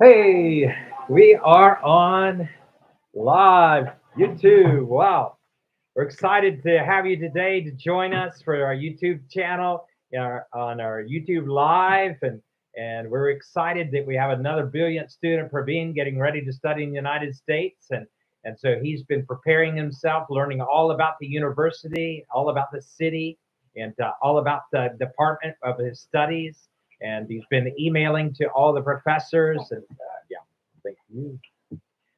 Hey, we are on live YouTube. Wow. We're excited to have you today to join us for our YouTube channel on our YouTube Live. And we're excited that we have another brilliant student, Praveen, getting ready to study in the United States. And so he's been preparing himself, learning all about the university, all about the city, and all about the department of his studies. And he's been emailing to all the professors. And yeah, thank you.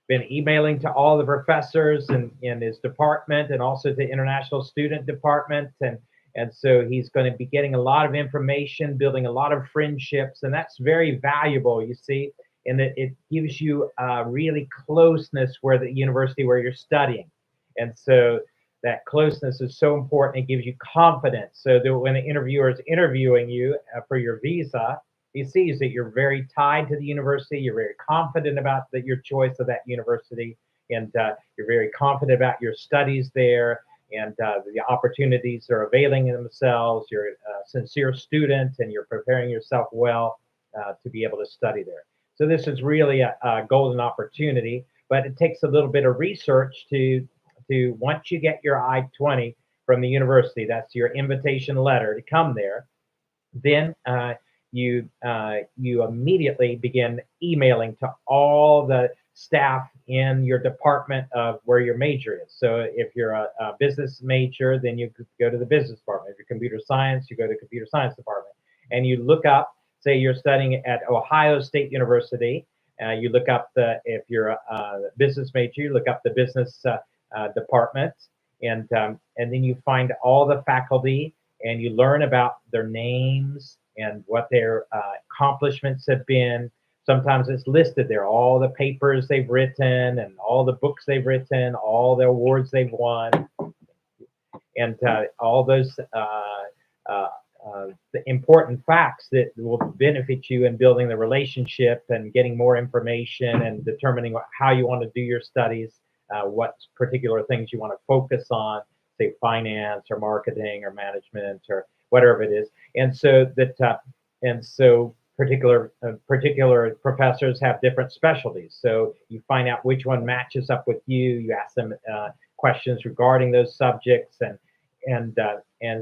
Been emailing to all the professors in his department and also the international student department. And so he's going to be getting a lot of information, building a lot of friendships. And that's very valuable, you see, in that it gives you really closeness where the university where you're studying. And so that closeness is so important. It gives you confidence so that when the interviewer is interviewing you for your visa, he sees that you're very tied to the university, you're very confident about your choice of that university, and you're very confident about your studies there, and the opportunities are availing themselves. You're a sincere student, and you're preparing yourself well to be able to study there. So this is really a golden opportunity, but it takes a little bit of research to once you get your I-20 from the university, that's your invitation letter to come there, then you immediately begin emailing to all the staff in your department of where your major is. So if you're a business major, then you go to the business department. If you're computer science, you go to the computer science department. And you look up, say you're studying at Ohio State University, you look up if you're a business major, you look up the business department, and then you find all the faculty and you learn about their names and what their accomplishments have been. Sometimes it's listed there, all the papers they've written and all the books they've written, all the awards they've won, and all those the important facts that will benefit you in building the relationship and getting more information and determining how you want to do your studies, what particular things you want to focus on, say finance or marketing or management or whatever it is. And so particular professors have different specialties. So you find out which one matches up with you. You ask them questions regarding those subjects, and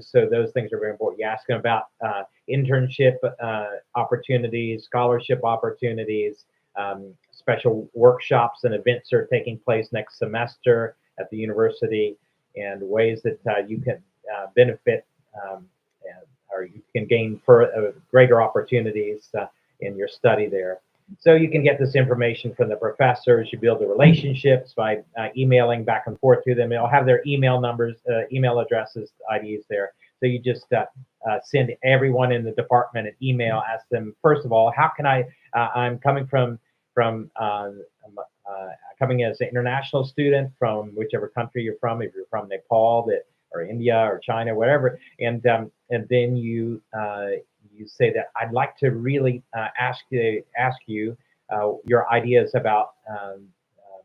so those things are very important. You ask them about internship opportunities, scholarship opportunities, special workshops and events are taking place next semester at the university, and ways that you can benefit or you can gain greater opportunities in your study there. So you can get this information from the professors. You build the relationships by emailing back and forth to them. They'll have their email numbers, email addresses, IDs there. So you just send everyone in the department an email, ask them, first of all, how can I'm coming coming as an international student from whichever country you're from, if you're from Nepal or India or China, whatever, and then you say that I'd like to really ask you your ideas about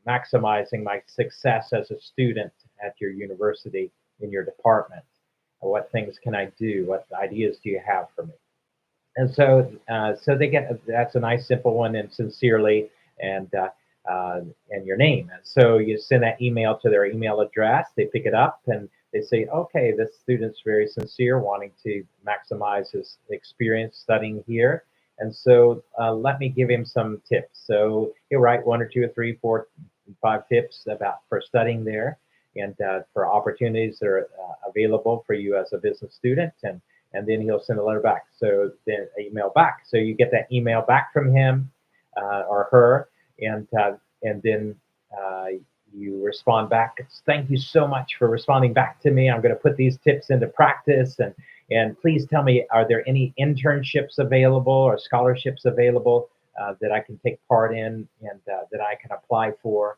maximizing my success as a student at your university in your department. What things can I do? What ideas do you have for me? And so they get that's a nice simple one, and sincerely, and your name. And so you send that email to their email address. They pick it up and they say, okay, this student's very sincere, wanting to maximize his experience studying here. And so let me give him some tips. So he'll write 1 or 2 or 3, 4, 5 tips for studying there, and for opportunities that are available for you as a business student. And then he'll send a letter back. So then an email back. So you get that email back from him or her, and then you respond back. Thank you so much for responding back to me. I'm going to put these tips into practice. And please tell me, are there any internships available or scholarships available that I can take part in and that I can apply for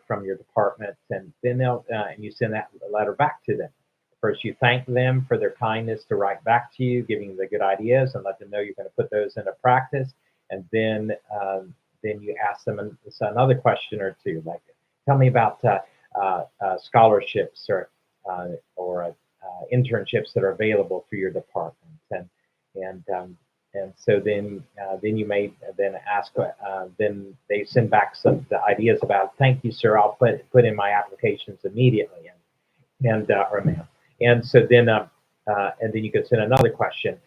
from your department? And then and you send that letter back to them. First, you thank them for their kindness to write back to you, giving the good ideas, and let them know you're going to put those into practice. And then you ask them another question or two, like, tell me about scholarships or internships that are available for your department, and and so then you may then ask, then they send back some the ideas about, thank you, sir. I'll put in my applications immediately, and or ma'am. And then you can send another question.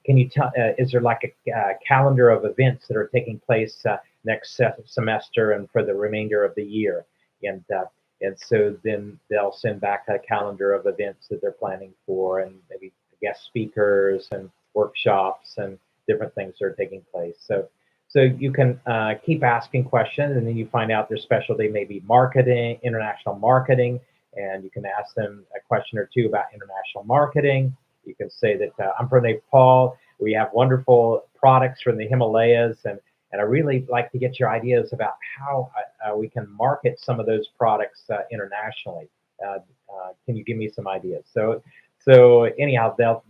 Can you tell? Is there like a calendar of events that are taking place next semester and for the remainder of the year? And and so then they'll send back a calendar of events that they're planning for, and maybe guest speakers and workshops and different things that are taking place. So you can keep asking questions, and then you find out their specialty may be marketing, international marketing, and you can ask them a question or two about international marketing. You can say that I'm from Nepal. We have wonderful products from the Himalayas, and I really like to get your ideas about how we can market some of those products internationally. Can you give me some ideas? So anyhow, they'll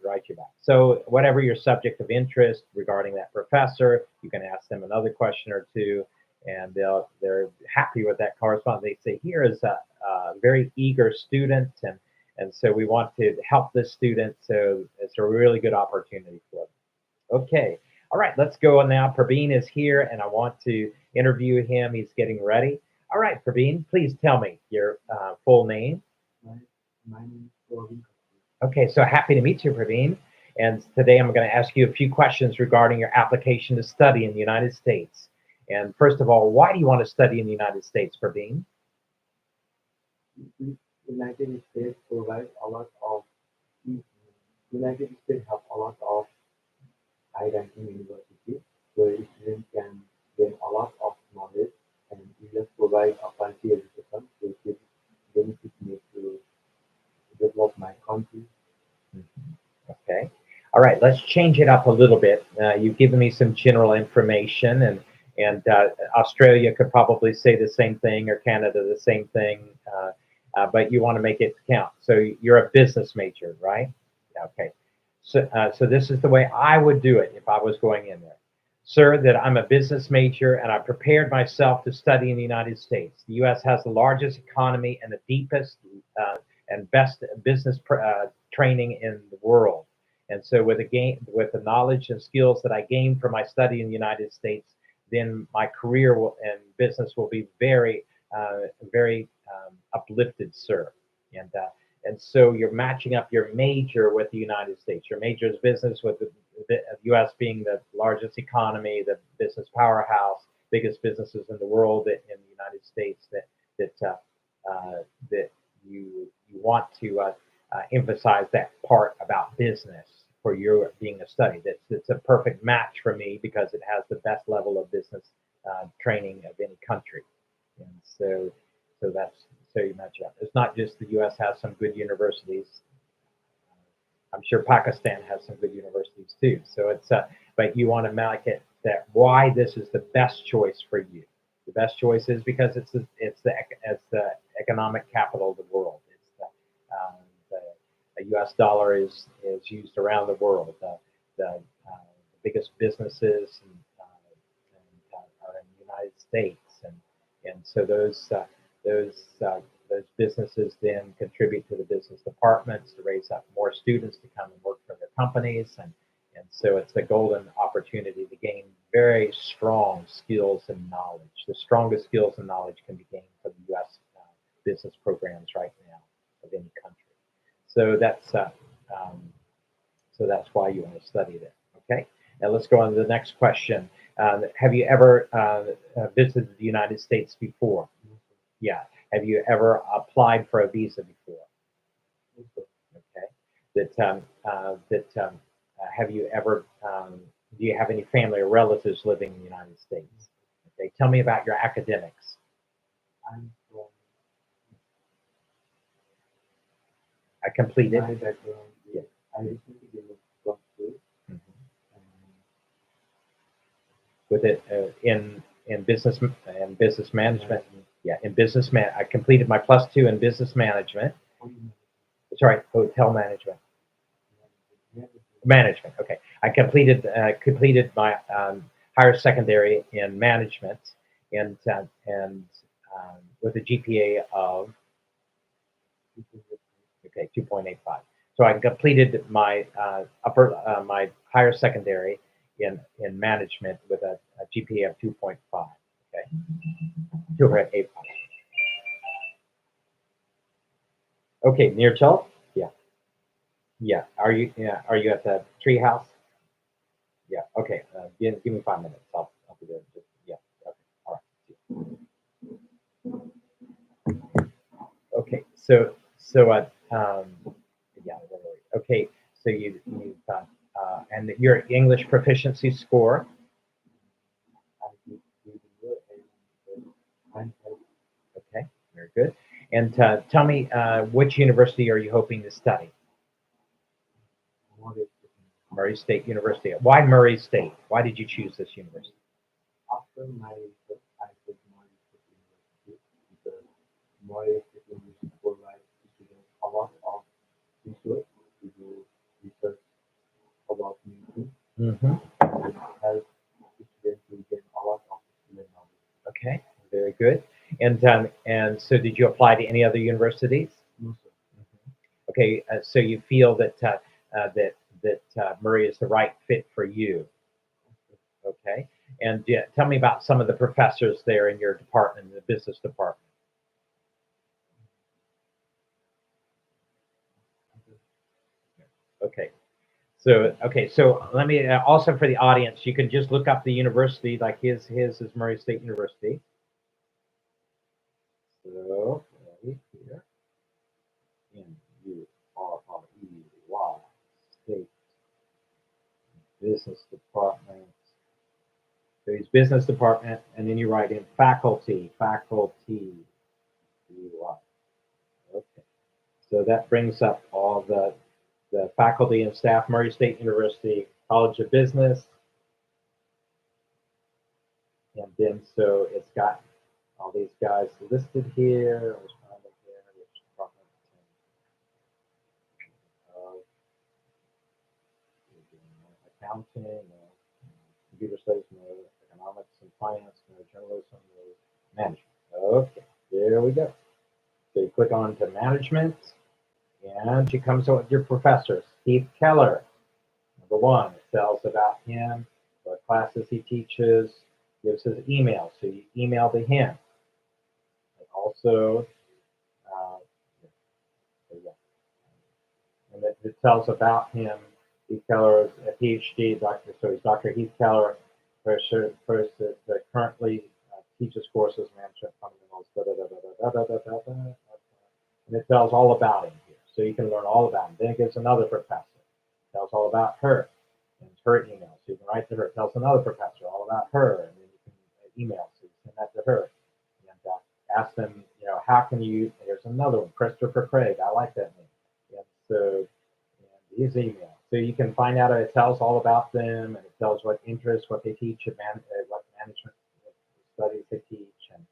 write you back. So whatever your subject of interest regarding that professor, you can ask them another question or two, and they're happy with that correspondence. They say, here is a very eager student, and so we want to help this student. So it's a really good opportunity for them. Okay. All right, let's go on now. Praveen is here, and I want to interview him. He's getting ready. All right, Praveen, please tell me your full name. My name is Praveen. Okay, so happy to meet you, Praveen. And today I'm going to ask you a few questions regarding your application to study in the United States. And first of all, why do you want to study in the United States, Praveen? United States provides a lot of United States have a lot of high-ranking universities where students can gain a lot of knowledge, and US provide a quality education which is benefit me to develop my country. Mhm. Okay. All right, let's change it up a little bit. You've given me some general information, and Australia could probably say the same thing, or Canada the same thing, but you want to make it count. So you're a business major, right? Yeah, okay. So this is the way I would do it if I was going in there. Sir, that I'm a business major and I prepared myself to study in the United States. The U.S. has the largest economy and the deepest and best business training in the world. And so with the knowledge and skills that I gained from my study in the United States, then my career and business will be very uplifted, sir. And uh, and so you're matching up your major with the United States. Your major is business, with the U.S. being the largest economy, the business powerhouse, biggest businesses in the world in the United States. That you want to emphasize that part about business for your being a study. That's a perfect match for me because it has the best level of business training of any country, and so that's so you match up. It's not just the U.S. has some good universities. I'm sure Pakistan has some good universities too. So but you want to make it that why this is the best choice for you. The best choice is because it's the economic capital of the world. The U.S. dollar is used around the world. The biggest businesses are in the United States, and so those those businesses then contribute to the business departments to raise up more students to come and work for their companies, and so it's a golden opportunity to gain very strong skills and knowledge. The strongest skills and knowledge can be gained from the U.S. Business programs right now of any country. So um, that's why you want to study that. Okay. Now let's go on to the next question. Have you ever visited the United States before? Yeah. Have you ever applied for a visa before? Okay. Have you ever? Do you have any family or relatives living in the United States? Okay. Tell me about your academics. I'm from I completed. my background. Yeah. I recently did a plus two. Mhm. And With it in business management. Yeah, in business man. I completed my +2 in business management. Sorry, hotel management. Management. Okay, I completed my higher secondary in management, and with a GPA of 2.85. So I completed my my higher secondary in management with a GPA of 2.5. Okay, 2.85. Okay, near Chult? Yeah, yeah. Are you at the tree house? Yeah. Okay. Give me 5 minutes. I'll be there. Yeah. Okay. All right. Okay. Yeah. Where were we? Okay. So you and your English proficiency score. I did video and Okay. Very good. And tell me, which university are you hoping to study? more Murray State University. Why Murray State? Why did you choose this university? after my research, I did more research university because more research university provides students a lot of research to do research about new things Mm-hmm. and help students to gain a lot of student knowledge. Okay. Very good. And so did you apply to any other universities? No, sir. Okay, so you feel that Murray is the right fit for you. Okay, and yeah, tell me about some of the professors there in your department, the business department. Okay, so let me also for the audience, you can just look up the university, like his is Murray State University. So right here, MURREY State Business Department. So he's business department, and then you write in faculty. UI. Okay. So that brings up all the faculty and staff, Murray State University College of Business, and then so it's got all these guys listed here. Which department of accounting, no, computer studies, no, economics and finance, no, journalism, no, management. Okay, there we go. So you click on to management, and she comes up with your professors. Keith Keller, number one, it tells about him, what classes he teaches, gives his email, so you email to him. And also, uh, yeah, and it tells about him. Heath Keller is a PhD doctor, so he's Dr. Heath Keller, first that currently teaches courses, management fundamentals, and it tells all about him here, so you can learn all about him. Then it gives another professor, it tells all about her, and her email, so you can write to her. It tells another professor all about her, and then you can email, so you send that to her, and ask them, how can you? There's another one, Christopher Craig. I like that name. And so, and his email, so you can find out. It tells all about them, and it tells what interests, what they teach, and what management studies they teach, and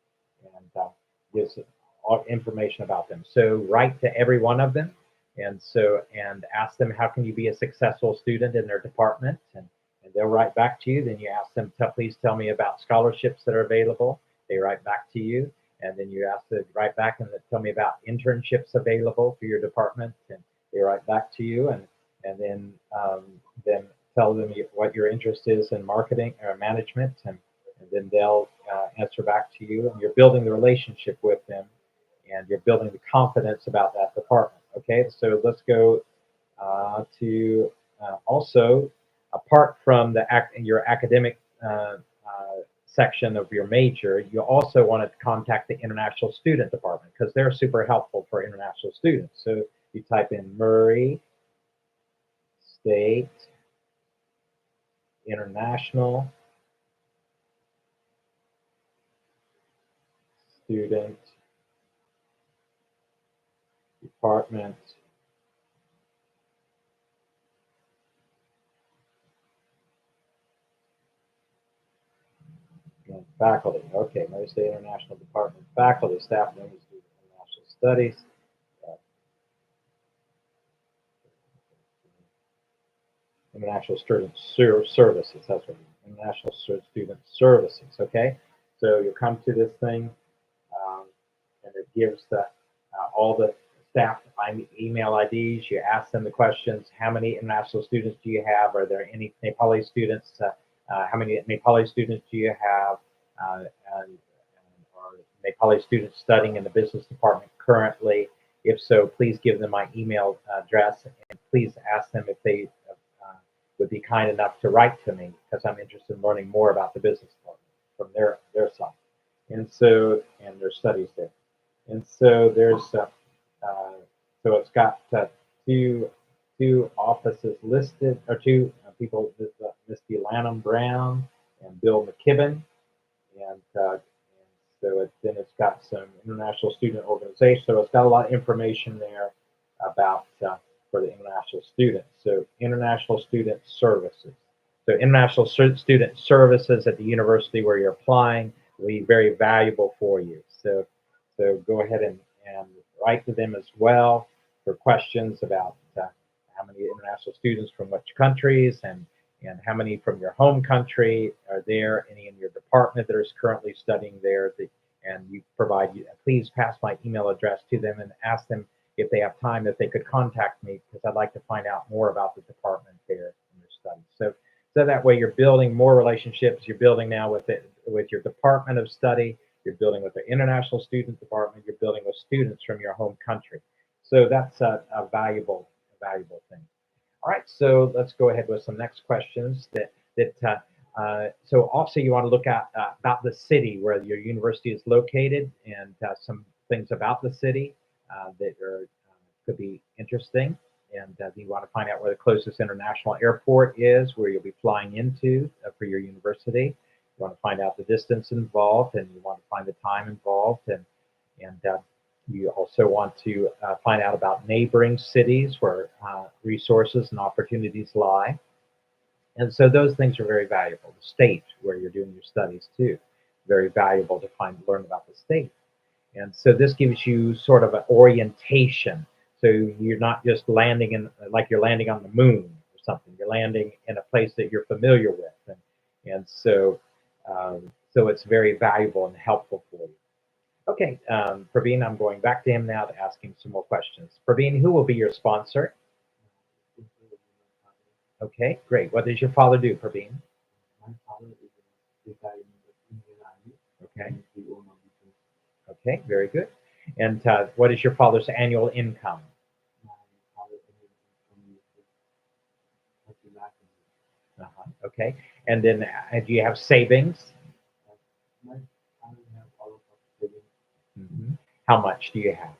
gives all information about them. So write to every one of them, and ask them how can you be a successful student in their department, and they'll write back to you. Then you ask them to please tell me about scholarships that are available. They write back to you, and then you ask them to write back and tell me about internships available for your department, and they write back to you, and then tell them what your interest is in marketing or management, and then they'll answer back to you, and you're building the relationship with them, and you're building the confidence about that department. Okay, so let's go to also, apart from your academic section of your major, you also want to contact the international student department because they're super helpful for international students. So you type in Murray State International Student Department and faculty. Okay, Murray State International Department faculty, staff members do international studies. uh, International Student Services. That's what it is. International Student Services. Okay, so you come to this thing, um, and it gives all the staff email IDs. You ask them the questions: How many international students do you have? Are there any Nepali students? How many Nepali students do you have? Uh, and are Nepali students studying in the business department currently? If so, please give them my email address, and please ask them if they would be kind enough to write to me, because I'm interested in learning more about the business department from their side, and their studies there. And so so it's got two offices listed, or two people, Misty Lanham Brown and Bill McKibben, and so then it's got some international student organizations. So it's got a lot of information there about for the international students. So international student services. So international student services at the university where you're applying will be very valuable for you. So go ahead and write to them as well for questions about how many international students from which countries, and how many from your home country are there, any in your department that is currently studying there, and you please pass my email address to them and ask them if they have time, if they could contact me, because I'd like to find out more about the department there in your studies. So that way you're building more relationships. You're building now with your department of study. You're building with the international student department. You're building with students from your home country. So that's a valuable thing. All right, so let's go ahead with some next questions. So also you want to look at about the city where your university is located, and some things about the city could be interesting. And you want to find out where the closest international airport is, where you'll be flying into for your university. You want to find out the distance involved, and you want to find the time involved, and you also want to find out about neighboring cities where resources and opportunities lie. And so those things are very valuable. The state where you're doing your studies too, very valuable to learn about the state. And so this gives you sort of an orientation. So you're not just landing like you're landing on the moon or something. You're landing in a place that you're familiar with, and so it's very valuable and helpful for you. Okay, Praveen, I'm going back to him now to ask him some more questions. Praveen, who will be your sponsor? Okay, great. What does your father do, Praveen? My father is a retired in the Indian Army, Okay, and he own a business. okay, very good. And what is your father's annual income? My father is from the 30 lakh. Okay, and then do you have savings? My family have a lot of savings, Hmm. How much do you have?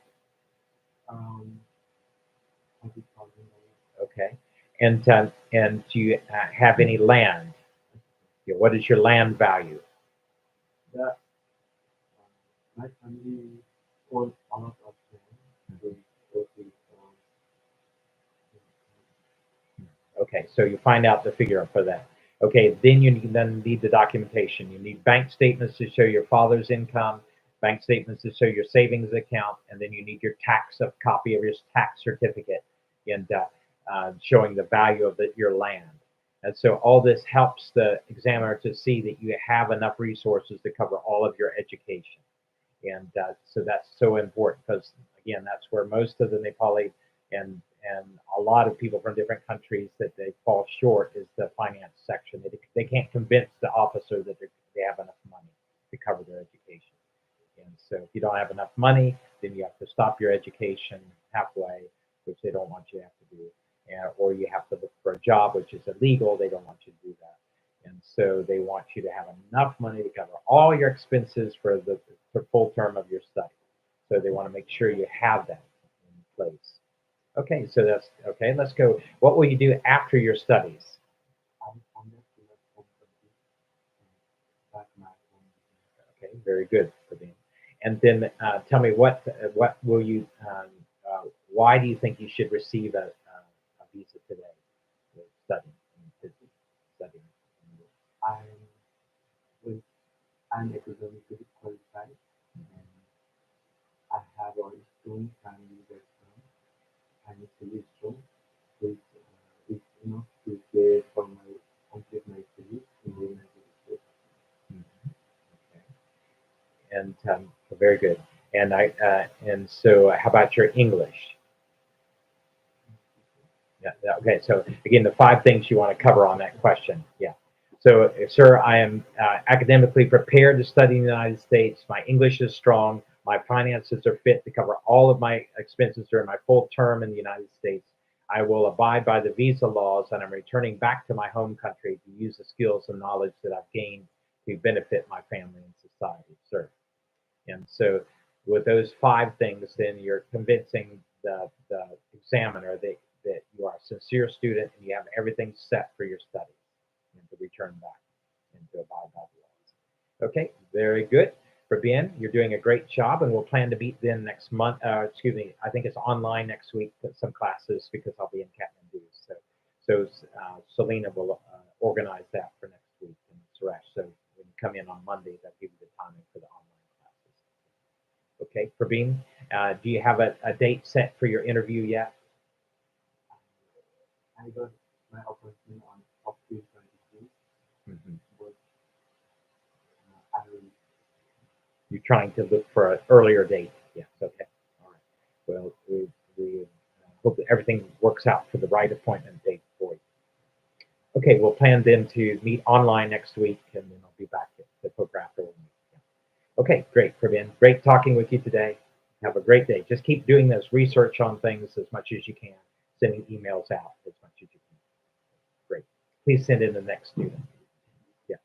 around $40,000. Okay, and do you have any land? Yeah, what is your land value? That my family owns a lot of land, so totally around. Okay, so you find out the figure for that. Okay, then need the documentation. You need bank statements to show your father's income, bank statements to show your savings account, and then you need your copy of your tax certificate, and showing the value of your land. And so all this helps the examiner to see that you have enough resources to cover all of your education. And so that's so important, because again, that's where most of the Nepali and a lot of people from different countries that they fall short is the finance section. They can't convince the officer that they have enough money to cover their education. And so if you don't have enough money, then you have to stop your education halfway, which they don't want you to have to do. Or you have to look for a job, which is illegal. They don't want you to do that. And so they want you to have enough money to cover all your expenses for the full term of your study. So they want to make sure you have that in place. Okay, so that's okay. Let's go. What will you do after your studies? I'm not to let home country and back my home. Okay, very good, Praveen. And then tell me what will you why do you think you should receive a visa today to study to study? I'm well, I'm economically qualified and I have a strong family background, financially strong, which is enough to pay for my complete my studies in the United States. Mhm. Okay. And very good. And so how about your English? Yeah. Okay. So again, the five things you want to cover on that question. Yeah. So, sir, I am academically prepared to study in the United States. My English is strong. My finances are fit to cover all of my expenses during my full term in the United States. I will abide by the visa laws, and I'm returning back to my home country to use the skills and knowledge that I've gained to benefit my family and society, sir. And so, with those five things, then you're convincing the examiner that you are a sincere student and you have everything set for your studies and to return back and to abide by the laws. Okay, very good. For Ben, you're doing a great job, and we'll plan to meet then next month. Excuse me, I think it's online next week, some classes because I'll be in Kathmandu. So Selena will organize that for next week, and Suresh. So when you come in on Monday, that'll give you the timing for the online classes. Okay, Praveen, do you have a date set for your interview yet? I got my appointment on April 22, Hmm. but I will. You're trying to look for an earlier date. Yes, okay. All right. Well, we hope that everything works out for the right appointment date for you. Okay, we'll plan then to meet online next week, and then I'll be back at the photographer. Okay, great, Praveen. Great talking with you today. Have a great day. Just keep doing this research on things as much as you can, sending emails out as much as you can. Great. Please send in the next student. Yeah.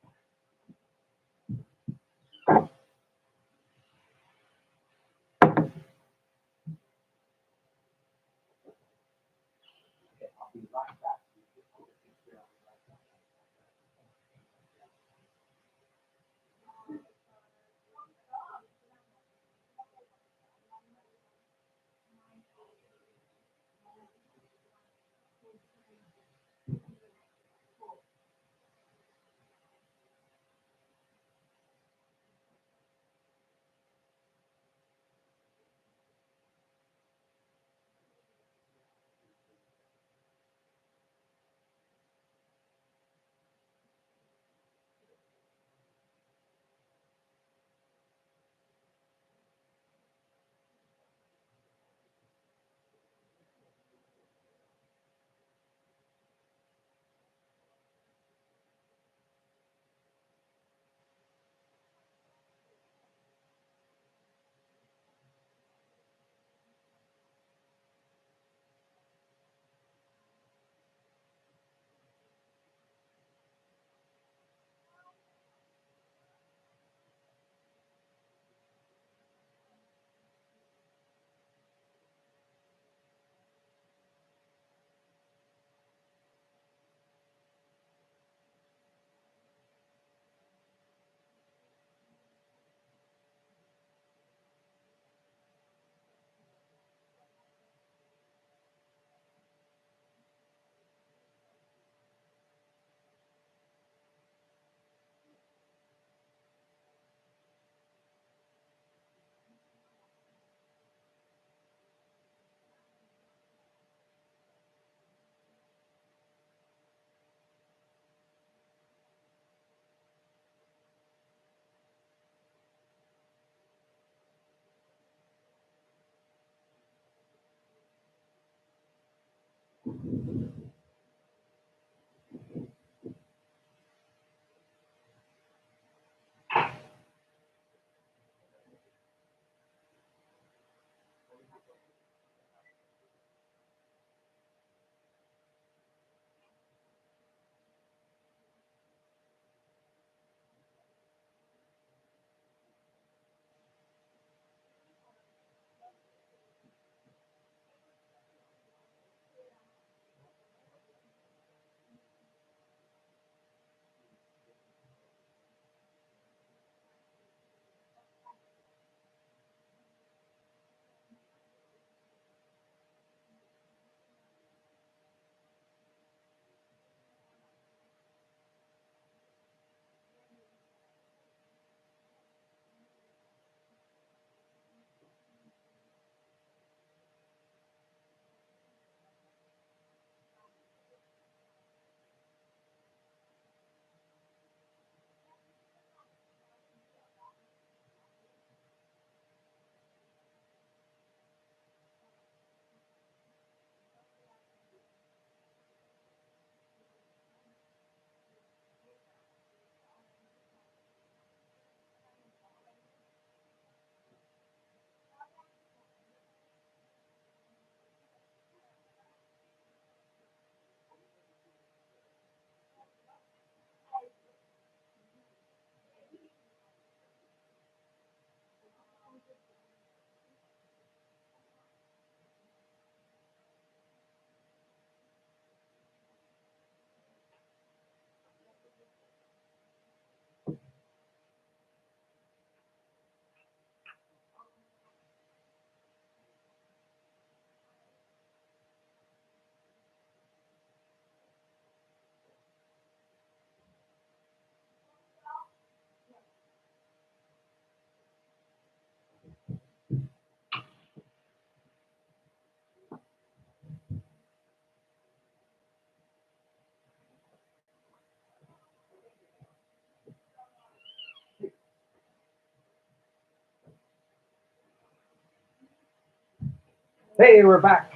Hey, we're back.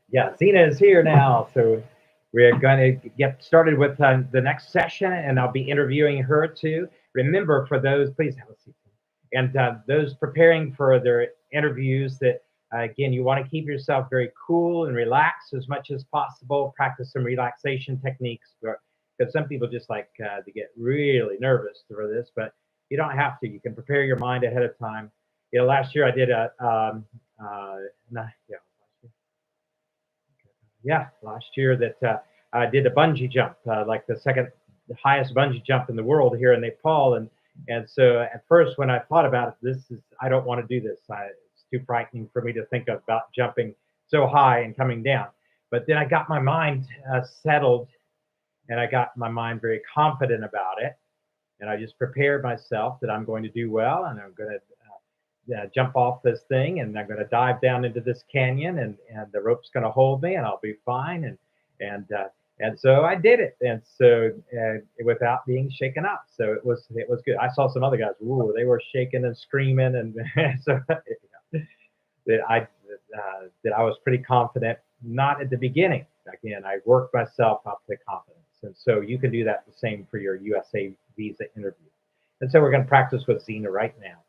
Yeah, Zena is here now. So we're going to get started with the next session, and I'll be interviewing her too. Remember, for those, please have a seat. And those preparing for their interviews, that again, you want to keep yourself very cool and relaxed as much as possible. Practice some relaxation techniques, because some people just like to get really nervous for this, but you don't have to. You can prepare your mind ahead of time. Last year I did a nah, yeah, last year that I did a bungee jump, like the second highest bungee jump in the world here in Nepal, and so at first when I thought about it, I don't want to do this. It's too frightening for me to think about jumping so high and coming down. But then I got my mind settled, and I got my mind very confident about it, and I just prepared myself that I'm going to do well, and I'm going to jump off this thing, and I'm going to dive down into this canyon, and the rope's going to hold me, and I'll be fine. And so I did it, and so without being shaken up. So it was good. I saw some other guys. Ooh, they were shaking and screaming, and so that I was pretty confident. Not at the beginning. Again, I worked myself up to confidence, and so you can do that the same for your USA visa interview. And so we're going to practice with Zena right now.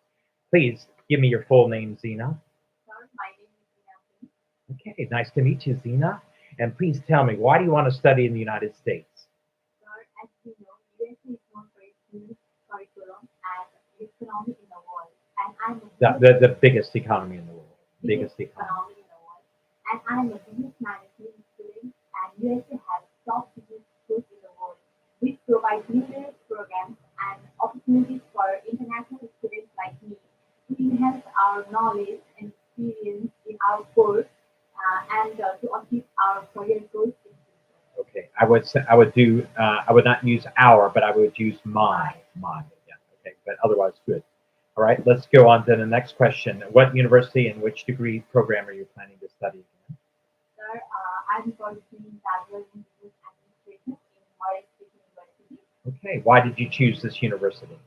Please give me your full name, Zena. Sir, my name is Neha. Okay, nice to meet you, Zena. And please tell me, why do you want to study in the United States? Sir, as you know, USA is known for its unique curriculum and economy in the world. And I'm a The biggest economy in the world. biggest Biggest economy. economy in the world. And I'm a business management student, and USA has top business schools in the world, which provide numerous programs and opportunities for international students like me to enhance our knowledge and experience in our course and to achieve our career goals in future. Okay, I would not use our, but I would use my. My. Yeah. Okay, but otherwise good. All right, let's go on to the next question. What university and which degree program are you planning to study again? Sir, I'm pursuing Bachelor in Business Administration in Murray State University. Okay, why did you choose this university?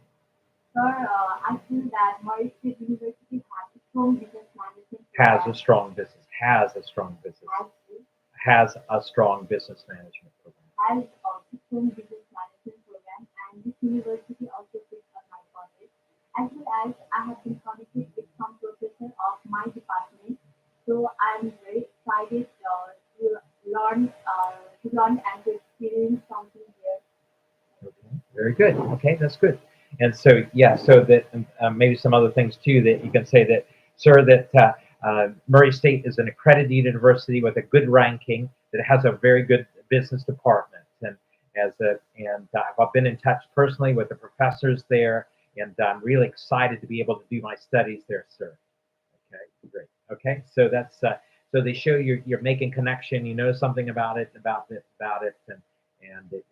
Sir, I feel that Murray State University has a strong business management Has a program, strong business. Has a strong business. has, Has a strong business management program. has a strong business management program, and this university also fits on my budget. As well as I have been connected with some professors of my department, so I'm very excited to learn and to experience something here. Okay, very good. Okay, that's good. And so, yeah, so that maybe some other things too that you can say that, sir, that Murray State is an accredited university with a good ranking that has a very good business department, and I've been in touch personally with the professors there, and I'm really excited to be able to do my studies there, sir. Okay, great. Okay, so that's so they show you're making connection. You know something about it, and that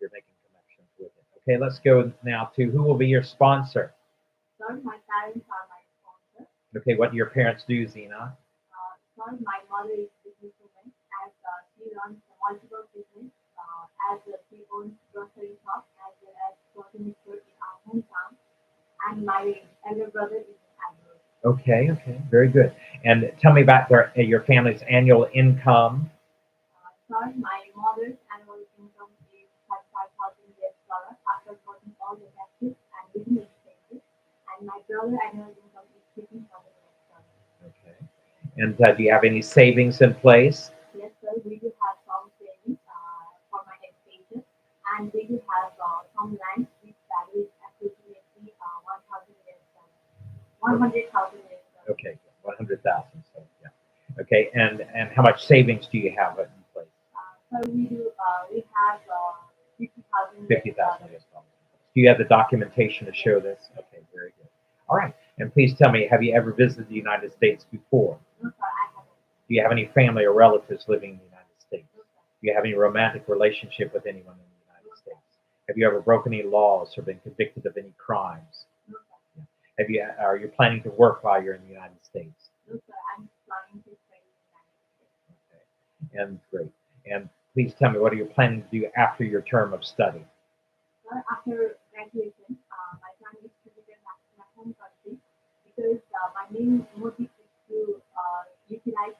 you're making connections with it. Okay, let's go now to who will be your sponsor. Sir, my parents are my sponsor. Okay, what do your parents do, Zena? Sir, my mother is businesswoman as she runs multiple business as she owns grocery shop as well as grocery store in our hometown. And my elder brother is in abroad. Okay, okay, very good. And tell me about your family's annual income. Sir, my mother's annual income is 35,000 US dollars after putting all the taxes and living expenses. And my brother annual income is 15,000 US dollars. Okay. And do you have any savings in place? Yes, sir, we do have some savings for my education, and we do have some land which value is approximately 1,000 US dollars, 100,000 US dollars. Okay, 100,000. So yeah. Okay, and how much savings do you have in place? So we have 50,000 US 50,000 dollars. US dollars. Do you have the documentation to show this? Okay, very good. All right. And please tell me, have you ever visited the United States before? No, sir, I haven't. Do you have any family or relatives living in the United States? No, sir. Do you have any romantic relationship with anyone in the No, United sir. States? Have you ever broken any laws or been convicted of any crimes? No, sir. Are you planning to work while you're in the United States? No, sir, I'm planning to stay in the United States. Okay. And great. And please tell me, what are you planning to do after your term of study? Sir, after graduation, my plan is to return back to my home country because my main motive is to utilize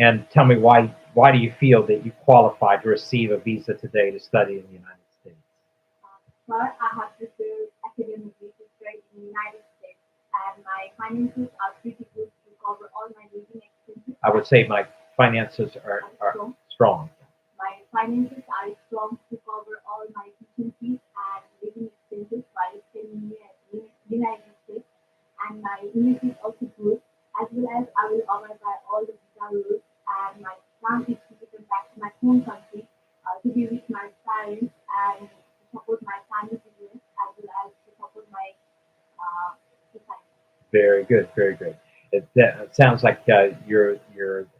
And tell me why do you feel that you qualify to receive a visa today to study in the United States? But I have prepared academically to study in the United States, and my finances are pretty good to cover all my living expenses. I would say my finances are strong. My finances are strong to cover all my kitchen fees and living expenses while staying in the United States. And my English is also good, as well as I will abide by all the visa rules. And my plan is to return back to my home country to be with my parents and to support my family business, as well as to support my society. Very good, very good. It sounds like you're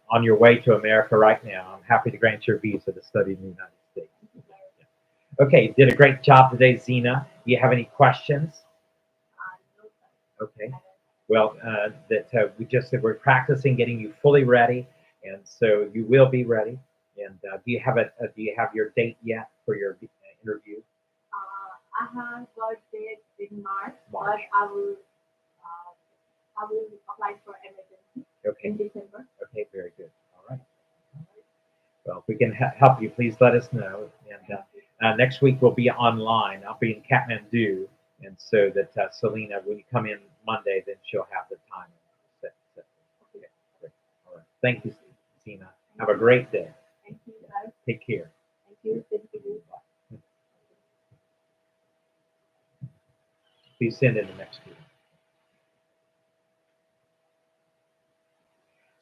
on your way to America right now. I'm happy to grant your visa to study in the United States. Okay, you did a great job today, Zena. Do you have any questions? No, sir. Okay. Well, we just said we're practicing getting you fully ready, and so you will be ready. And do you have your date yet for your interview? I have got dates in March, March. but I will apply for emergency Okay. in December. Okay. Very good. All right. Well, if we can help you, please let us know. And next week we'll be online. I'll be in Kathmandu, and so that Selena, when you come in Monday, then she'll have the time set. Okay. Great. All right. Thank you, Zena. Have a great day. Thank you, sir. Take care. Thank you. Thank you. Please send in the next week.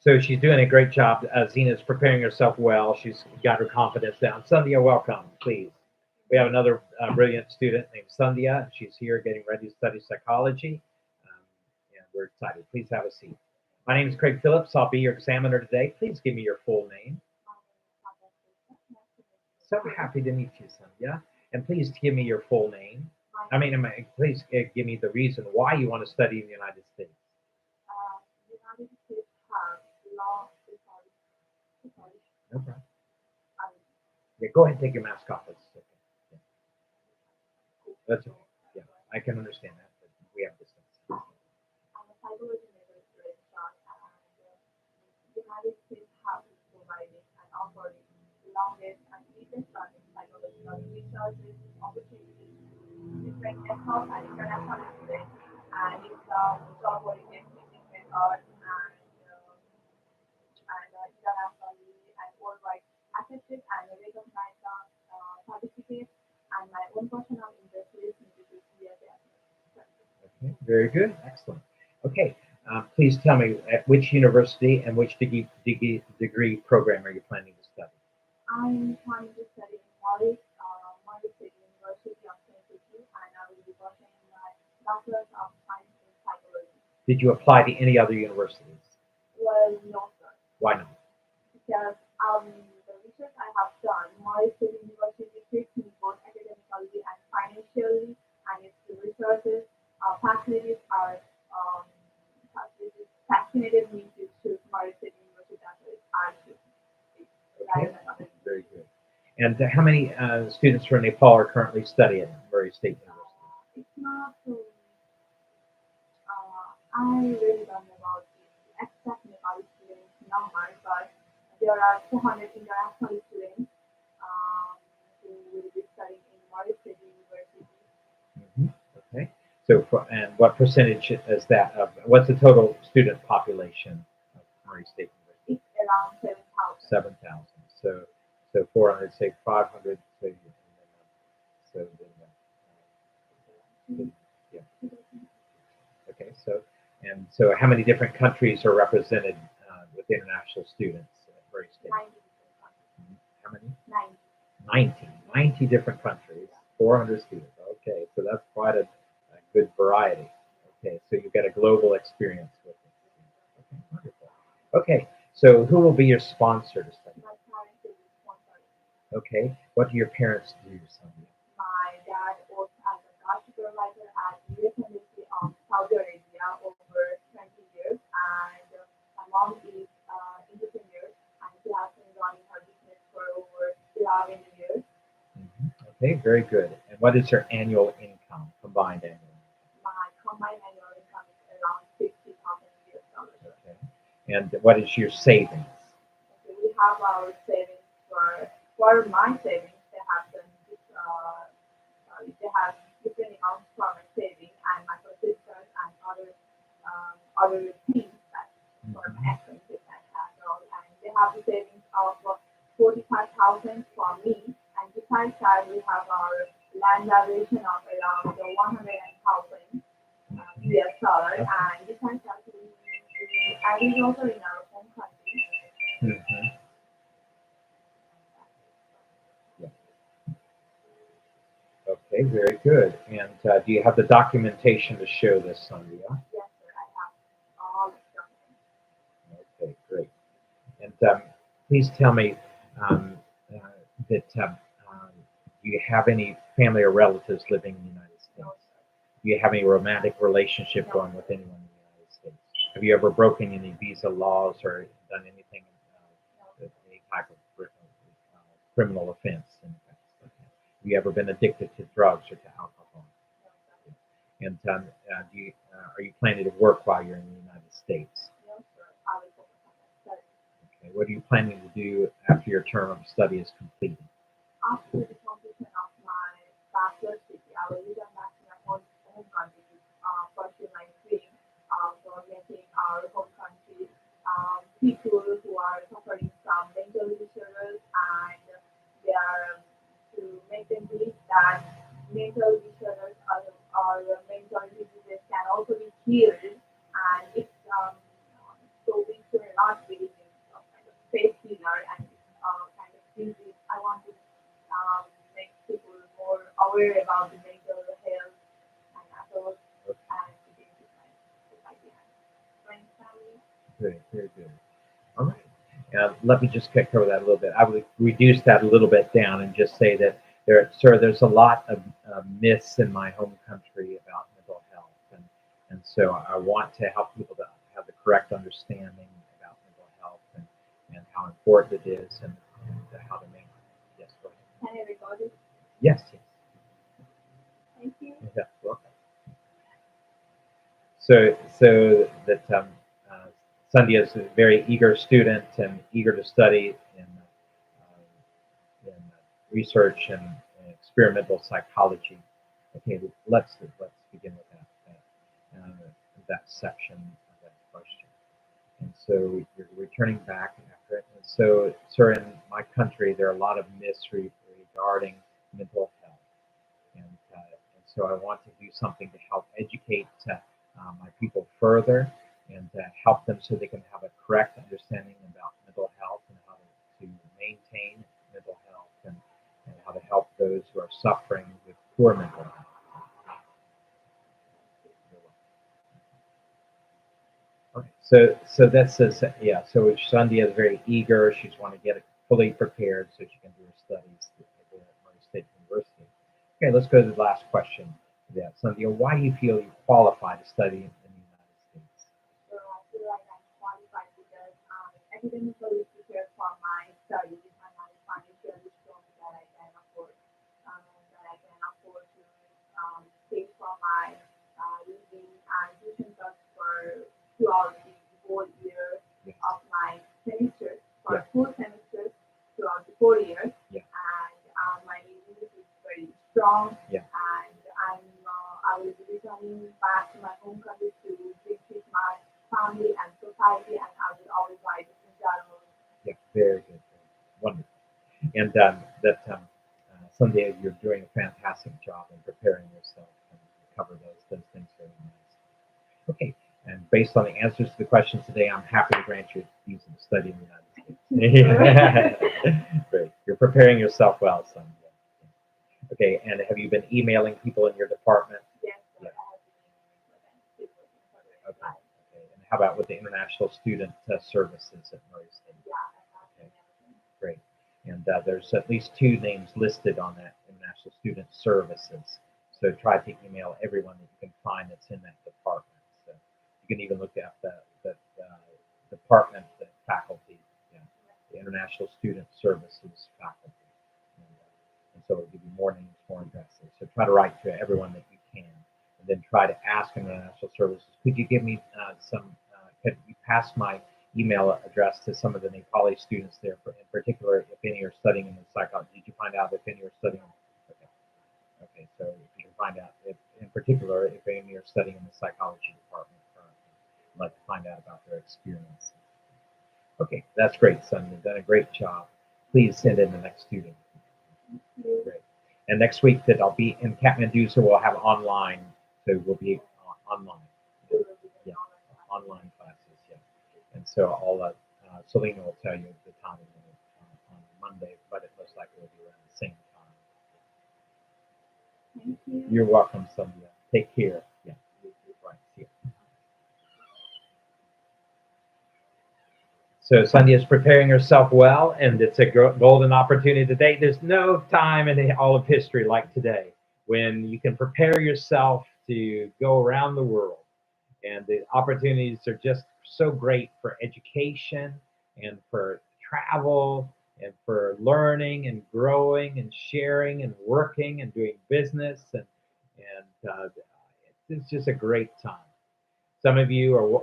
So she's doing a great job. Zena's preparing herself well. She's got her confidence down. Sandhya, welcome, please. We have another brilliant student named Sandhya. She's here getting ready to study psychology. And we're excited. Please have a seat. My name is Craig Phillips. I'll be your examiner today. Please give me your full name. So happy to meet you, Sandhya. And please give me your full name. Please give me the reason why you want to study in the United States. United States have law. Sorry. No problem. Yeah, go ahead and take your mask off. That's okay. Yeah. That's okay. Yeah, I can understand that, but we have distance. I'm a psychology major student, and the United States have provided and offered the longest and deepest learning psychological researches, opportunities, different methods and international students, and it's job oriented method and internationally and worldwide accepted and recognized certificates, and my own personal interest is in this area. Okay, very good. Excellent. Okay, please tell me at which university and which degree program are you planning to study? I'm planning to study in Morris State University of Tennessee, and I will be pursuing my Bachelor's of Science in Psychology. Did you apply to any other universities? Well, no, sir. Why not? Because the research I have done, Morris State University fits me both academically and financially, and its researches, facilities are fascinated me to choose Morris State University as I choose. Okay, very good. And how many students from Nepal are currently studying at Murray State University? It's not so. I really don't know about the exact Nepali students number, but there are 200 international students who will be studying in Morris State University. Okay. So, and what percentage is that of? What's the total student population of Murray State University? It's around 7,000. 7,000. So 400, say 500. Yeah. Okay. So how many different countries are represented with international students at Murray State? 90 different countries. How many? 90. 90 different countries, 400 students. Okay, so that's quite a good variety. Okay, so you've got a global experience with it. Okay, wonderful. Okay, so who will be your sponsor to study? My parents will be sponsoring. Okay, what do your parents do, Sandhya? My dad works as a guard supervisor at the U.S. Embassy of Saudi Arabia over 20 years, and my mom is entrepreneur, and she has been running her business for over 11 years. Okay, very good. And what is your annual income, combined annual income? My combined annual income is around $50,000. Okay. And what is your savings? have our savings for my savings. They have done this, they have different amounts for my saving and my sisters and other things that for my expenses and all. And they have the savings of 45,000 for me. And besides that, we have our land valuation of around 100,000 US dollar. And besides that, and it's also in our home country. Mhm. Okay, very good. And do you have the documentation to show this, Sandhya? Yes, sir, I have all the documents. Okay, great. And please tell me that do you have any family or relatives living in the United States? No, Do you have any romantic relationship No. going with anyone in the United States? Have you ever broken any visa laws or done anything, any type of criminal offense? Okay. Have you ever been addicted to drugs or to alcohol? And are you planning to work while you're in the United States? no, sir, I will focus on my studies. Okay. What are you planning to do after your term of study is completed? After the completion of my bachelor's degree, I will return back to my home country to pursue my dream for making our home country people who are suffering from mental disorders and they are to make them believe that mental disorders or mental diseases can also be cured and it's so we should not believe in some kind of faith healer and kind of disease. I want to make people more aware about the mental health and adults and the society and friends, family. Very, very good. All right. Let me just cover that a little bit. I would reduce that a little bit down and just say that there's a lot of myths in my home country about mental health, and so I want to help people to have the correct understanding about mental health and how important it is and how to make it. Yes, go ahead. Can I record it? Yes, yes. Thank you. Yeah, welcome. So that Sandhya is a very eager student and eager to study in research and experimental psychology. Okay, let's begin with that section of that question. And so you're returning back after it. And so, sir, in my country, there are a lot of myths regarding mental health. And so I want to do something to help educate my people further and to help them so they can have a correct understanding about mental health and how to maintain mental health and how to help those who are suffering with poor mental health. Okay, so that says, yeah, so Sandhya is very eager. She's want to get it fully prepared so she can do her studies at Murray State University. Okay, let's go to the last question. Yeah, Sandhya, why do you feel you qualify to study in the United States? So I feel like I'm qualified because I'm academically prepared for my studies and I'm financially strong that I can afford to pay for my living and tuition costs for throughout the whole year Yes. of my semesters, for Yeah. 4 semesters throughout the 4 years. Yeah. And my English is very strong. Yeah. And I will be returning back to my home country to visit my family and society, and I will always write in German. Yeah, very good, wonderful. And Sandhya, you're doing a fantastic job in preparing yourself and cover those things very nice. Okay, and based on the answers to the questions today, I'm happy to grant you visa to study in the United States. Great, you're preparing yourself well, Sandhya. Okay, and have you been emailing people in your department? Yes, sir, Yeah. I have been with them. Okay. Okay. And how about with the International Student Services at Murray State? Yeah, I have Okay. been everything. Great. And there's at least 2 names listed on that International Student Services. So try to email everyone that you can find that's in that department. So you can even look at the department, the faculty, the International Student Services faculty. And so it'll give you more names, more addresses. So try to write to everyone that you can. And then try to ask International Services, could you give me could you pass my email address to some of the Nepali students there, in particular, if any are studying in the psychology. Did you find out if any are studying? Okay, okay. So if you can find out, if, in particular, if any are studying in the psychology department, I'd like to find out about their experience. Okay, that's great, son. You've done a great job. Please send in the next student. Great. And next week that I'll be in Kathmandu, so we'll have online. So we'll be online. Yeah, online classes. Yeah. And so Selena will tell you the time on Monday, but it looks like it will be around the same time. Thank you. You're welcome, Sandhya. Take care. Yeah. Right. See you. So Sandhya is preparing herself well, and it's a golden opportunity today. There's no time in all of history like today when you can prepare yourself to go around the world. And the opportunities are just so great for education and for travel and for learning and growing and sharing and working and doing business. And it's just a great time. Some of you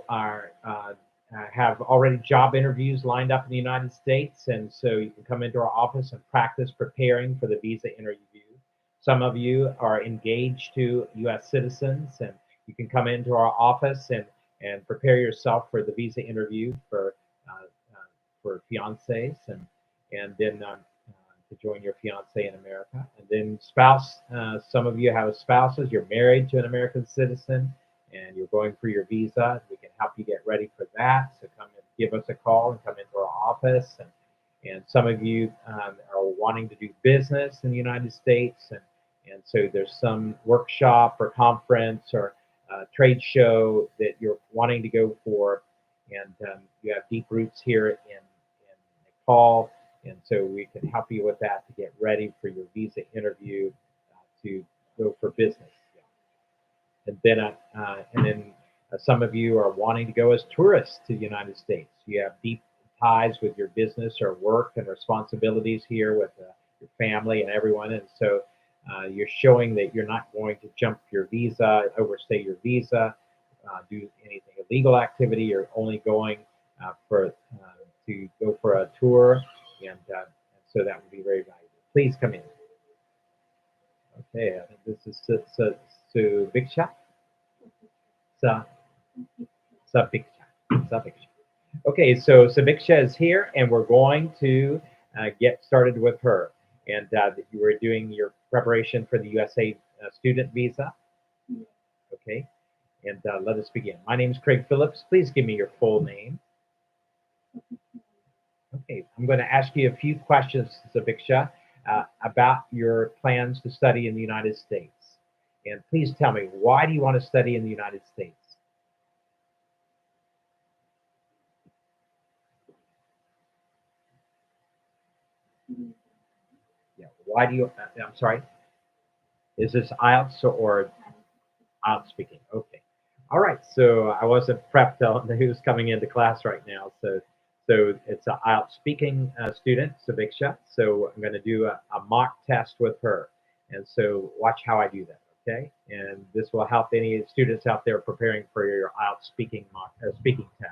have already job interviews lined up in the United States, and so you can come into our office and practice preparing for the visa interview. Some of you are engaged to U.S. citizens, and you can come into our office and prepare yourself for the visa interview for fiancés and then to join your fiancé in America. And then spouse, some of you have spouses, you're married to an American citizen, and you're going for your visa. We can help you get ready for that. So come and give us a call and come into our office. And some of you are wanting to do business in the United States. And so there's some workshop or conference or trade show that you're wanting to go for. And you have deep roots here in Nepal. And so we can help you with that to get ready for your visa interview to go for business. And then some of you are wanting to go as tourists to the United States. You have deep ties with your business or work and responsibilities here with your family and everyone. And so you're showing that you're not going to jump your visa, overstay your visa, do anything illegal activity. You're only going to go for a tour. And so that would be very valuable. Please come in. Okay, I think this is Subiksha. Subiksha. Okay, so Subiksha is here, and we're going to get started with her. And you were doing your preparation for the USA student visa. Okay, and let us begin. My name is Craig Phillips. Please give me your full name. Okay, I'm going to ask you a few questions, Subiksha, about your plans to study in the United States. And please tell me, why do you want to study in the United States? Yeah, why do you, I'm sorry, is this IELTS or IELTS speaking? Okay. All right, so I wasn't prepped on who's coming into class right now. So it's an IELTS speaking student, Subiksha. So I'm going to do a mock test with her. And so watch how I do that, okay? And this will help any students out there preparing for your IELTS speaking test.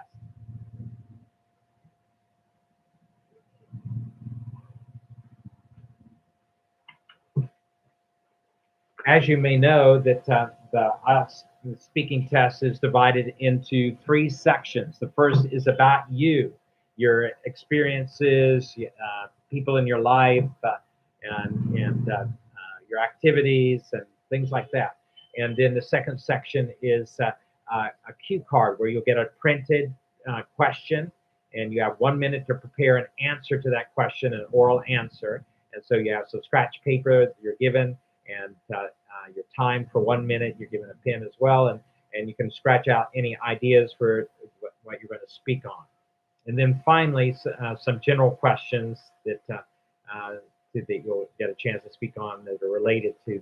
As you may know, that the IELTS speaking test is divided into 3 sections. The first is about you, your experiences, people in your life, and your activities and things like that. And then the second section is a cue card where you'll get a printed question, and you have 1 minute to prepare an answer to that question, an oral answer. And so you have some scratch paper that you're given, and your time for 1 minute. You're given a pen as well, and you can scratch out any ideas for what you're going to speak on. And then finally, some general questions that you'll get a chance to speak on that are related to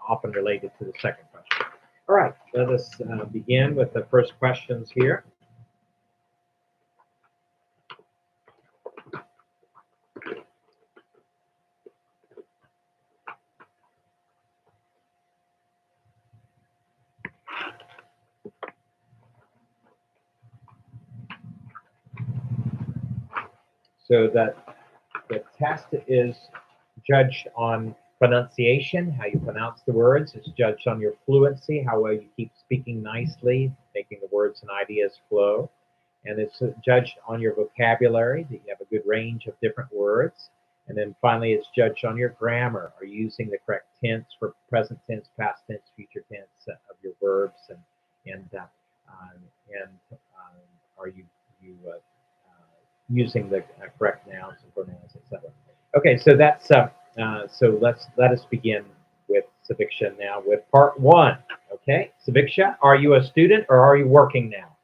often related to the second question. All right, let us begin with the first questions here. So that the test is judged on pronunciation, how you pronounce the words. It's judged on your fluency, how well you keep speaking nicely, making the words and ideas flow. And it's judged on your vocabulary, that you have a good range of different words. And then finally, it's judged on your grammar. Are you using the correct tense for present tense, past tense, future tense of your verbs, and are you using the correct nouns and pronouns, etc. Okay, so that's so let us begin with Saviksha now with part one. Okay, Saviksha, are you a student or are you working now?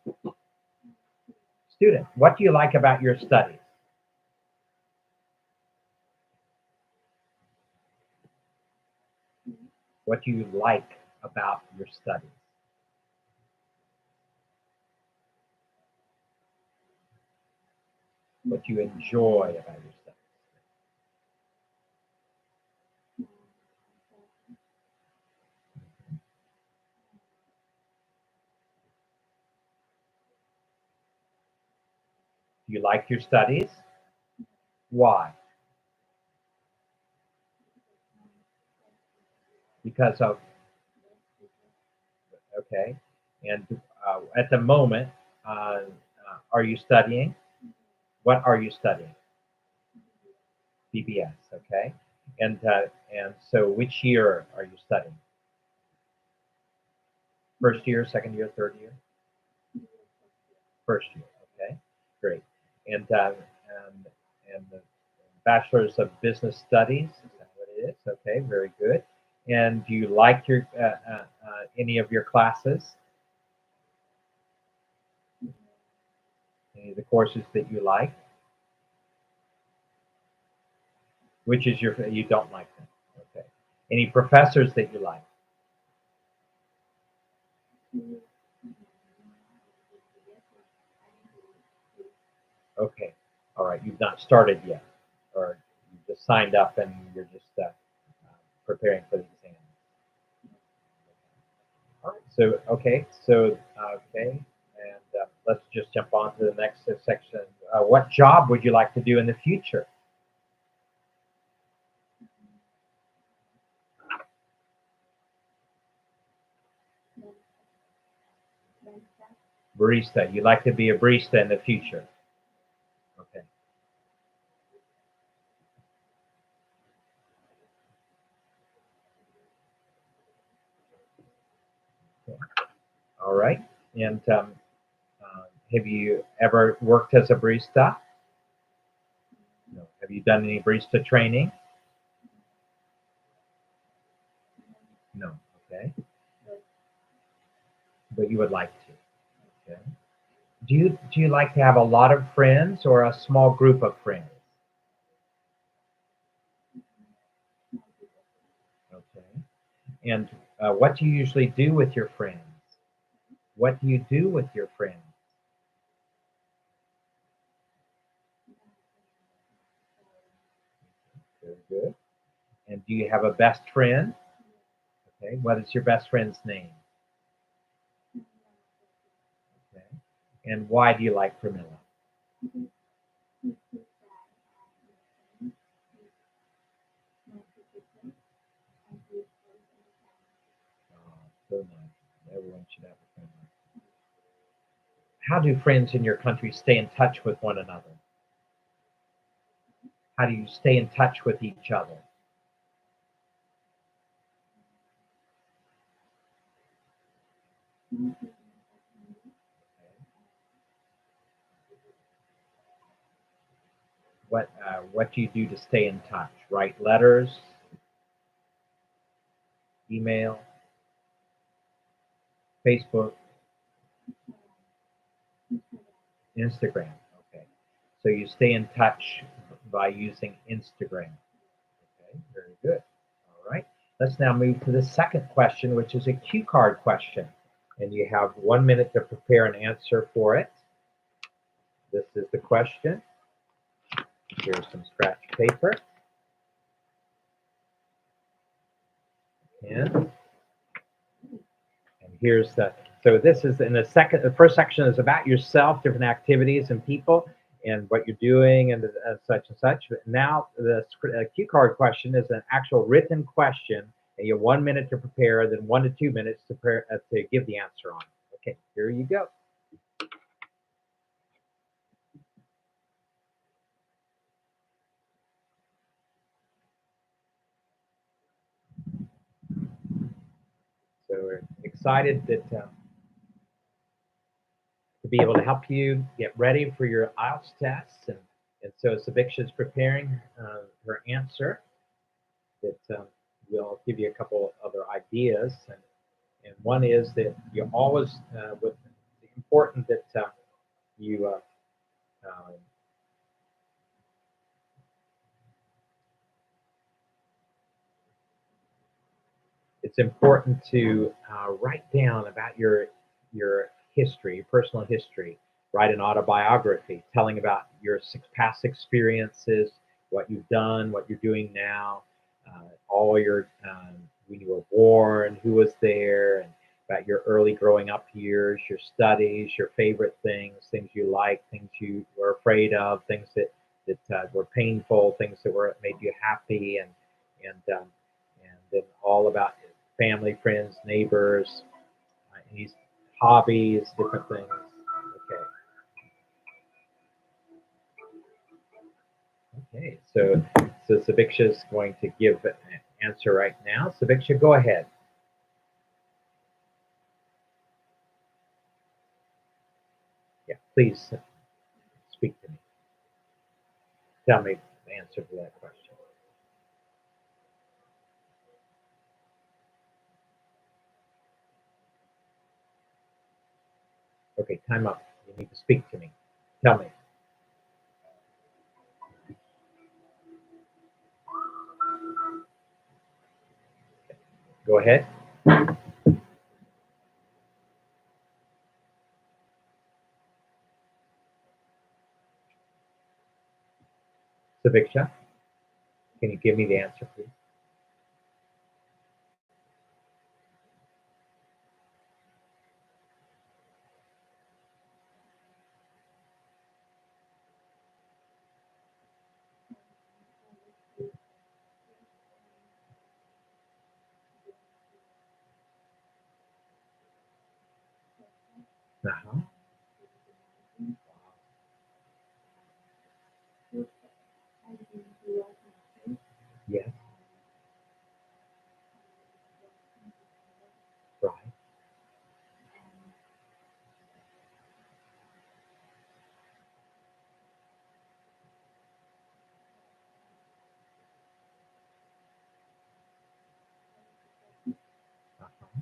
Student. What do you like about your studies? What do you like about your studies? What do you enjoy about your studies? Do you like your studies? Why? Because of, okay. And at the moment, are you studying? What are you studying? BBS, okay. And so which year are you studying? First year, second year, third year? First year, okay. Great. And the Bachelor's of Business Studies, is that what it is? Okay, very good. And do you like your any of your classes? Any of the courses that you like? Which is you don't like them? Okay. Any professors that you like? Okay. All right. You've not started yet, or you just signed up and you're just preparing for the exam. All right. So okay. So okay. And let's just jump on to the next section. What job would you like to do in the future? Barista. You'd like to be a barista in the future. Okay. Okay. All right. And have you ever worked as a barista? No. Have you done any barista training? No. Okay. But you would like to. Okay. Do you like to have a lot of friends or a small group of friends? Okay. And what do you usually do with your friends? What do you do with your friends? Very good. And do you have a best friend? Okay. What is your best friend's name? Okay. And why do you like Pramila? Oh, so nice. Everyone should have a friend. How do friends in your country stay in touch with one another? How do you stay in touch with each other? What do you do to stay in touch? Write letters, email, Facebook, Instagram. Okay. So you stay in touch by using Instagram. Okay, very good. All right. Let's now move to the second question, which is a cue card question. And you have 1 minute to prepare an answer for it. This is the question. Here's some scratch paper. And here's the, so this is in the first section is about yourself, different activities and people. and what you're doing and such and such. Now, the cue card question is an actual written question, and you have 1 minute to prepare, then 1 to 2 minutes to give the answer on. Okay, here you go. So we're excited that to be able to help you get ready for your IELTS tests, and so Sabiksha is preparing her answer. That will give you a couple other ideas, and one is that you always with important that you it's important to write down about your history, your personal history. Write an autobiography telling about your past experiences, what you've done, what you're doing now, all your when you were born, who was there, and about your early growing up years, your studies, your favorite things, things you like, things you were afraid of, things that were painful, things that were made you happy, and then all about family, friends, neighbors, any hobbies, different things. Okay. Okay. So Sabiksha is going to give an answer right now. Sabiksha, go ahead. Yeah, please speak to me. Tell me the answer to that question. Okay, time up. You need to speak to me. Tell me. Go ahead. Sabiksha, can you give me the answer, please? Uh-huh. Yes. Right. Uh-huh.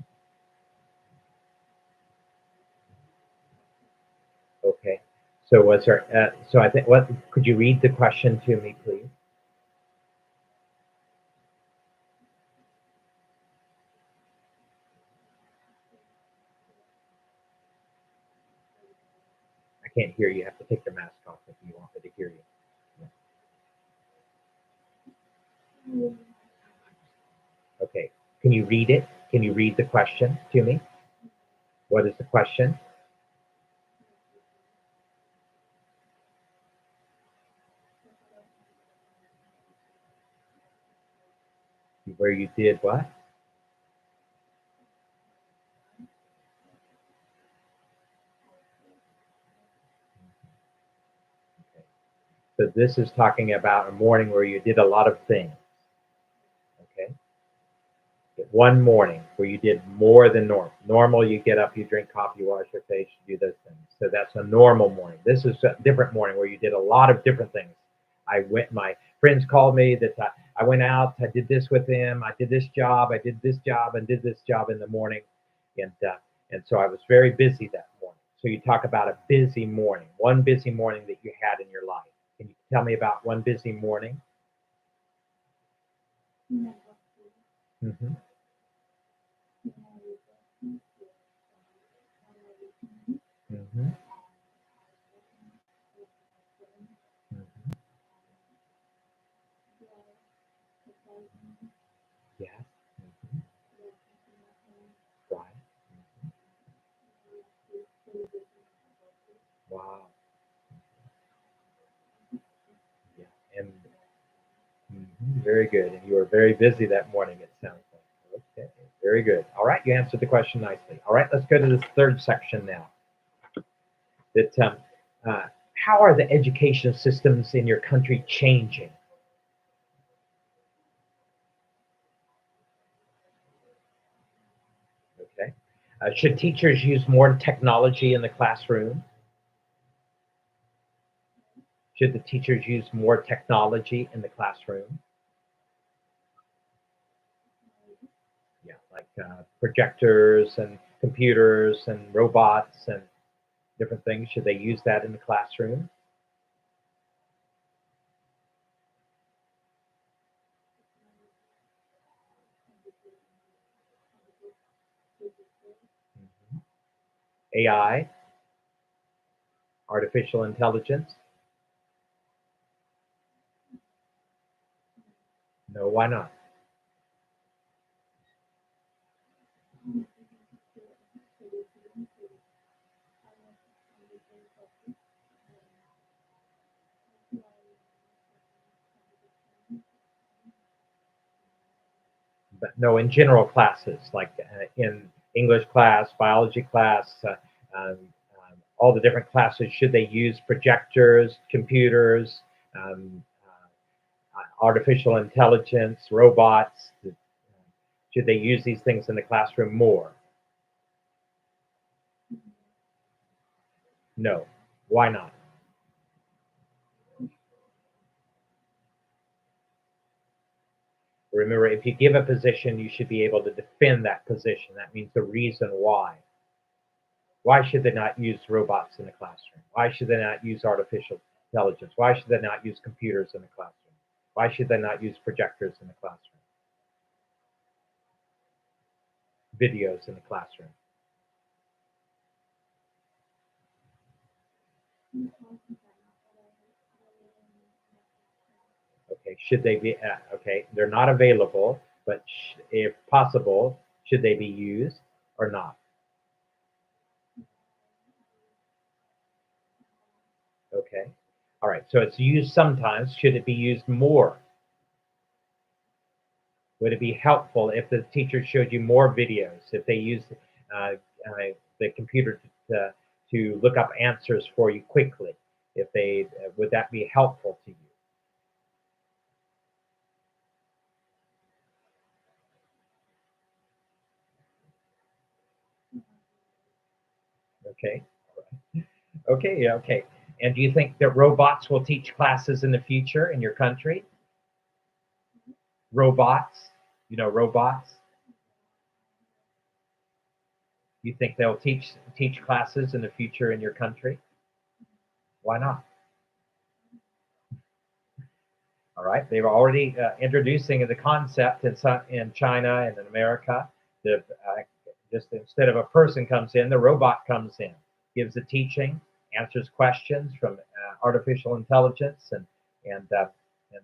Okay. So was there? So I think. What could you read the question to me, please? I can't hear you. You have to take the mask off if you want me to hear you. Okay. Can you read it? Can you read the question to me? What is the question? Where you did what? Okay. So this is talking about a morning where you did a lot of things. Okay. One morning where you did more than normal. Normal, you get up, you drink coffee, you wash your face, you do those things. So that's a normal morning. This is a different morning where you did a lot of different things. My friends called me that I went out, I did this with them, I did this job, I did this job, and did this job in the morning, and and so I was very busy that morning. So you talk about a busy morning, one busy morning that you had in your life. Can you tell me about one busy morning? Mm-hmm. Mm-hmm. Mm-hmm. Yes. Mm-hmm. Right. Wow. Very good. And you were very busy that morning, it sounds like. Okay, very good. All right, you answered the question nicely. All right, let's go to this third section now. That how are the education systems in your country changing? Okay. Should teachers use more technology in the classroom? Should the teachers use more technology in the classroom? Yeah, like projectors and computers and robots and different things. Should they use that in the classroom? Mhm. AI, artificial intelligence? No, why not? But no, in general classes, like in English class, biology class, all the different classes, should they use projectors, computers, artificial intelligence, robots? Should they use these things in the classroom more? No. Why not? Remember, if you give a position, you should be able to defend that position. That means the reason why. Why should they not use robots in the classroom? Why should they not use artificial intelligence? Why should they not use computers in the classroom? Why should they not use projectors in the classroom? Videos in the classroom? Okay, should they be, okay, they're not available, but if possible, should they be used or not? Okay, all right, so it's used sometimes. Should it be used more? Would it be helpful if the teacher showed you more videos, if they used uh, the computer to look up answers for you quickly? If they would that be helpful to you? Okay, okay, yeah, okay. And do you think that robots will teach classes in the future in your country? Robots, robots. You think they'll teach classes in the future in your country? Why not? All right, they were already introducing the concept in China and in America. The just instead of a person comes in, the robot comes in, gives the teaching, answers questions from artificial intelligence, and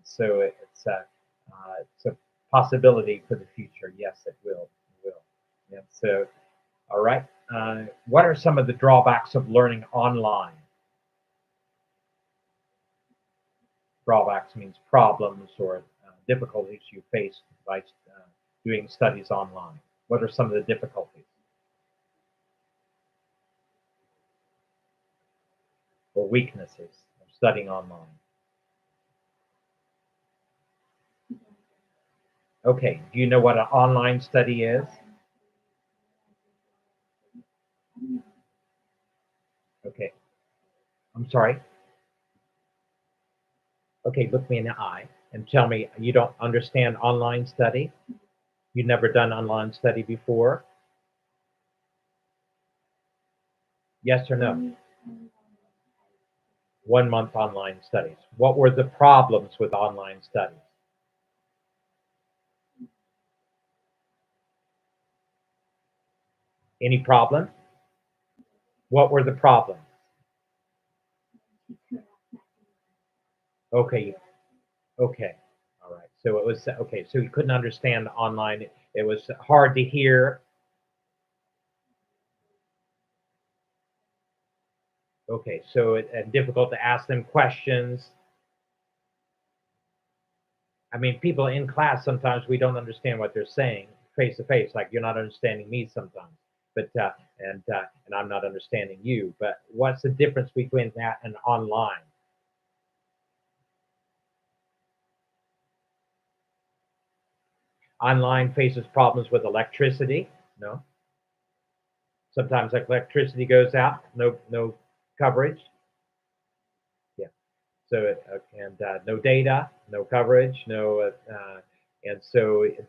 so it's a possibility for the future. Yes, it will. It will. And so, all right. What are some of the drawbacks of learning online? Drawbacks means problems or difficulties you face by doing studies online. What are some of the difficulties or weaknesses of studying online? Okay, do you know what an online study is? Okay, I'm sorry. Okay, look me in the eye and tell me you don't understand online study. You've never done online study before. Yes or no? 1 month online studies. What were the problems with online studies? Any problem? What were the problems? Okay, okay. All right. So it was okay. So you couldn't understand online. It was hard to hear. Okay. So and difficult to ask them questions. I mean, people in class sometimes we don't understand what they're saying face to face. Like you're not understanding me sometimes, but and I'm not understanding you. But what's the difference between that and online? Online faces problems with electricity. No, sometimes like electricity goes out, no coverage. Yeah. So and no data, no coverage, no and so if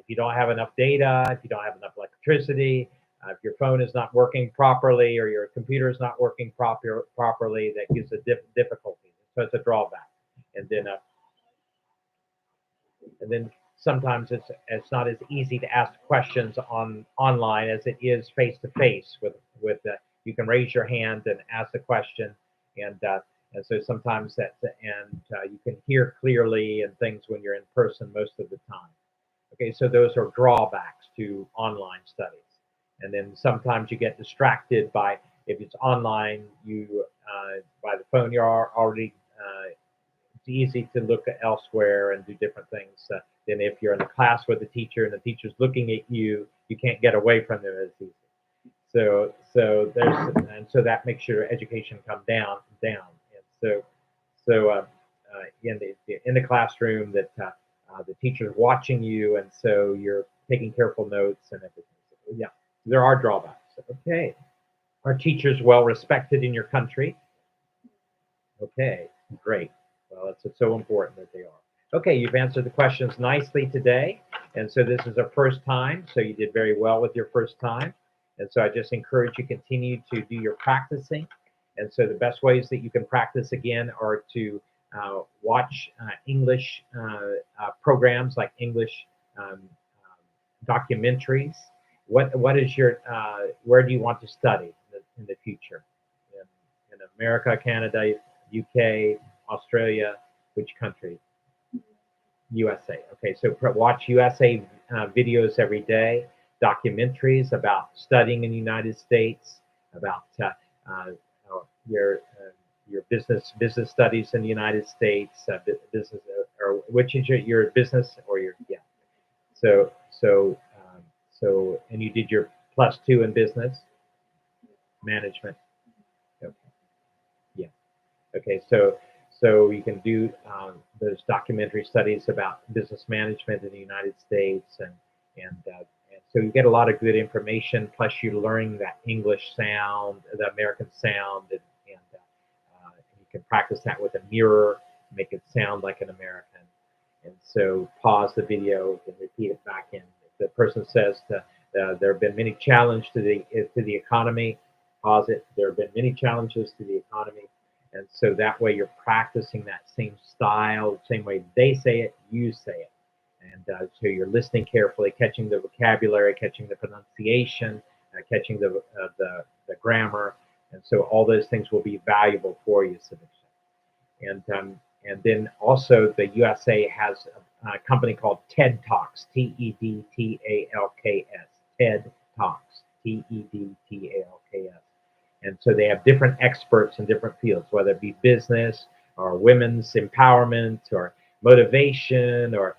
you don't have enough data, if you don't have enough electricity, if your phone is not working properly or your computer is not working properly, that gives a difficulty. So it's a drawback. And then sometimes it's not as easy to ask questions online as it is face to face with you can raise your hand and ask a question and so sometimes you can hear clearly and things when you're in person most of the time. Okay, so those are drawbacks to online studies. And then sometimes you get distracted by if it's online, you by the phone you're already it's easy to look elsewhere and do different things than if you're in a class with a teacher and the teacher's looking at you. You can't get away from them as easy. So that makes your education come down. And in the classroom that the teacher's watching you, and so you're taking careful notes and everything. So, yeah, there are drawbacks. Okay, are teachers well respected in your country? Okay, great. Well, it's so important that they are. Okay, you've answered the questions nicely today. And so this is our first time. So you did very well with your first time. And so I just encourage you continue to do your practicing. And so the best ways that you can practice again are to watch English programs like English documentaries. What is your where do you want to study in the future? In America, Canada, UK, Australia, which country? USA. Okay, so watch USA videos every day, documentaries about studying in the United States, about your business studies in the United States, business or which is your business or your yeah. So so and you did your +2 in business management. Okay. Yeah. Okay, so you can do those documentary studies about business management in the United States, and so you get a lot of good information. Plus, you're learning that English sound, the American sound, and you can practice that with a mirror, make it sound like an American. And so, pause the video and repeat it back in. If the person says there have been many challenges to the economy, pause it. There have been many challenges to the economy. And so that way you're practicing that same style, same way they say it, you say it. And so you're listening carefully, catching the vocabulary, catching the pronunciation, catching the grammar. And so all those things will be valuable for you, and then also the USA has a company called TED Talks, TEDTALKS, TED Talks, TEDTALKS. And so they have different experts in different fields, whether it be business or women's empowerment or motivation or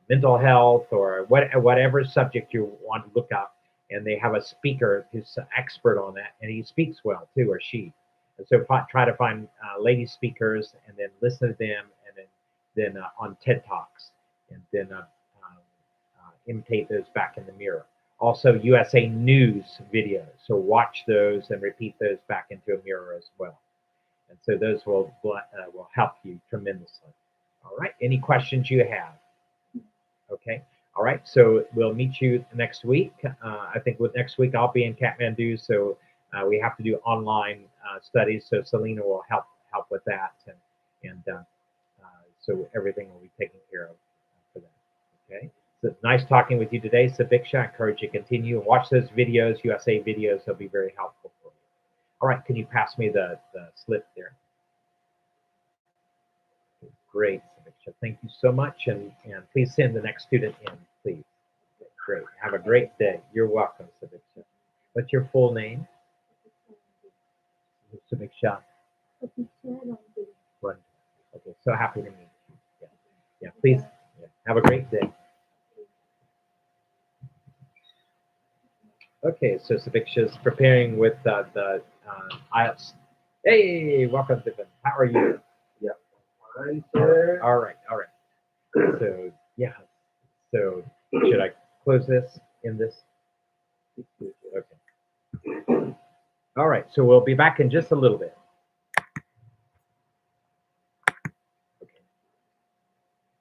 mental health or whatever subject you want to look up. And they have a speaker who's an expert on that, and he speaks well too, or she. And so try to find lady speakers and then listen to them, and then on TED Talks, and then imitate those back in the mirror. Also, USA News videos. So watch those and repeat those back into a mirror as well. And so those will help you tremendously. All right. Any questions you have? Okay. All right. So we'll meet you next week. I think next week I'll be in Kathmandu, so we have to do online studies. So Selena will help with that, and so everything will be taken care of for that. Okay. So it's nice talking with you today, Sabiksha. I encourage you to continue and watch those videos, USA videos. They'll be very helpful for you. All right, can you pass me the slip there? Okay, great, Sabiksha. Thank you so much, and please send the next student in, please. Okay, great. Have a great day. You're welcome, Sabiksha. What's your full name? Sabiksha. Okay, so happy to meet you. Please have a great day. Okay, so Saviksha's preparing with the IELTS. Hey, welcome, Divin. How are you? Yeah. Fine, sir. All right, all right. So, yeah. So, should I close this in this? Okay. All right, so we'll be back in just a little bit.